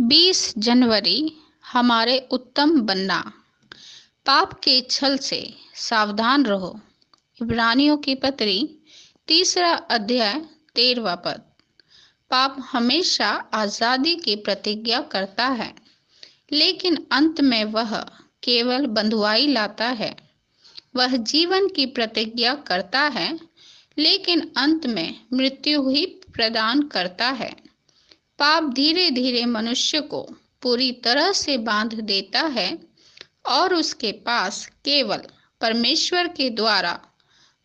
20 जनवरी हमारे उत्तम बनना। पाप के छल से सावधान रहो। इब्रानियों की पत्री 3 अध्याय 13 पद। पाप हमेशा आजादी की प्रतिज्ञा करता है, लेकिन अंत में वह केवल बंधुआई लाता है। वह जीवन की प्रतिज्ञा करता है, लेकिन अंत में मृत्यु ही प्रदान करता है। पाप धीरे धीरे मनुष्य को पूरी तरह से बांध देता है और उसके पास केवल परमेश्वर के द्वारा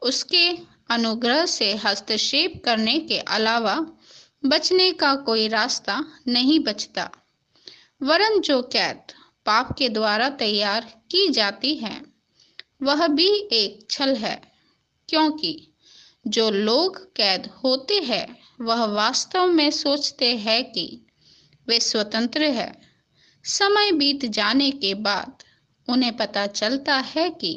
उसके अनुग्रह से हस्तक्षेप करने के अलावा बचने का कोई रास्ता नहीं बचता। वरन जो कैद पाप के द्वारा तैयार की जाती है, वह भी एक छल है, क्योंकि जो लोग कैद होते हैं वह वास्तव में सोचते हैं कि वे स्वतंत्र हैं। समय बीत जाने के बाद उन्हें पता चलता है कि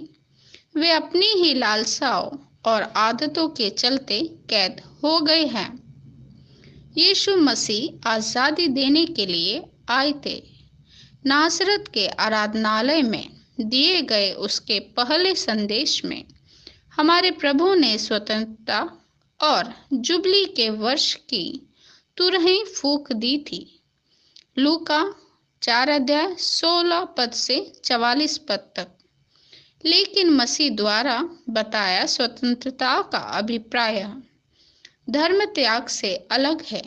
वे अपनी ही लालसाओं और आदतों के चलते कैद हो गए हैं। यीशु मसीह आजादी देने के लिए आए थे। नासरत के आराधनालय में दिए गए उसके पहले संदेश में हमारे प्रभु ने स्वतंत्रता और जुबली के वर्ष की तुरही फूंक दी थी। लूका 4 अध्याय 16 पद से 44 पद तक। लेकिन मसीह द्वारा बताया स्वतंत्रता का अभिप्राय धर्म त्याग से अलग है,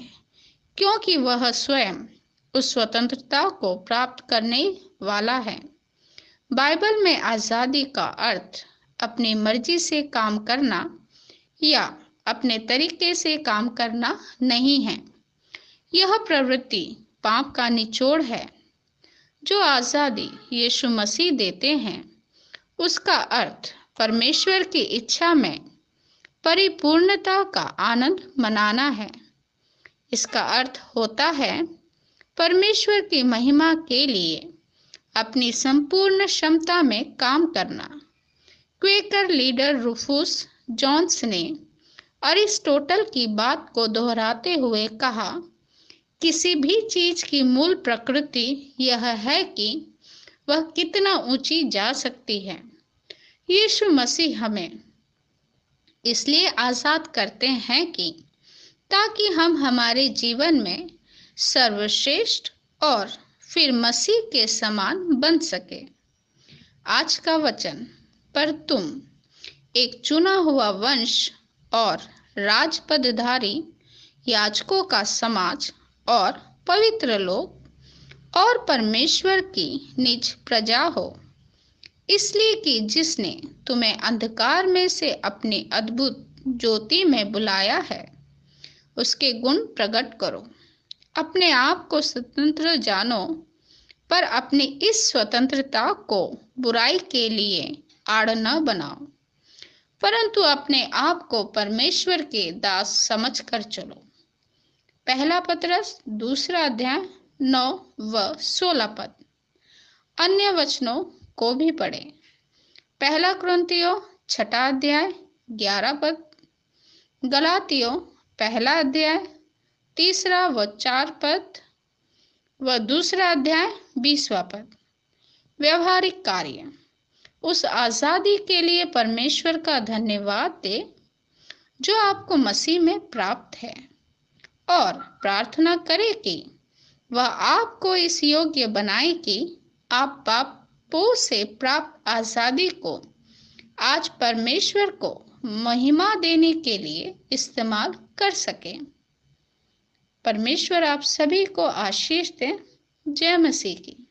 क्योंकि वह स्वयं उस स्वतंत्रता को प्राप्त करने वाला है। बाइबल में आजादी का अर्थ अपनी मर्जी से काम करना या अपने तरीके से काम करना नहीं है। यह प्रवृत्ति पाप का निचोड़ है। जो आजादी यीशु मसीह देते हैं, उसका अर्थ परमेश्वर की इच्छा में परिपूर्णता का आनंद मनाना है। इसका अर्थ होता है परमेश्वर की महिमा के लिए अपनी संपूर्ण क्षमता में काम करना। क्वेकर लीडर रूफुस जॉन्स ने अरिस्टोटल की बात को दोहराते हुए कहा, किसी भी चीज की मूल प्रकृति यह है कि वह कितना ऊंची जा सकती है। यीशु मसीह हमें इसलिए आजाद करते हैं कि ताकि हम हमारे जीवन में सर्वश्रेष्ठ और फिर मसीह के समान बन सके। आज का वचन, पर तुम एक चुना हुआ वंश और राजपदधारी याजकों का समाज और पवित्र लोग और परमेश्वर की निज प्रजा हो, इसलिए कि जिसने तुम्हें अंधकार में से अपनी अद्भुत ज्योति में बुलाया है, उसके गुण प्रकट करो। अपने आप को स्वतंत्र जानो, पर अपनी इस स्वतंत्रता को बुराई के लिए आड़ न बनाओ, परंतु अपने आप को परमेश्वर के दास समझकर चलो। पहला पतरस 2 अध्याय 9 व 16 पद। अन्य वचनों को भी पढ़ें। पहला कुरिन्थियों 6 अध्याय 11 पद। गलातियों 1 अध्याय 3 व 4 पद व 2 अध्याय 20 पद। व्यवहारिक कार्य। उस आजादी के लिए परमेश्वर का धन्यवाद दे जो आपको मसीह में प्राप्त है, और प्रार्थना करें कि वह आपको इस योग्य बनाए कि आप पापों से प्राप्त आजादी को आज परमेश्वर को महिमा देने के लिए इस्तेमाल कर सकें। परमेश्वर आप सभी को आशीष दे। जय मसीह की।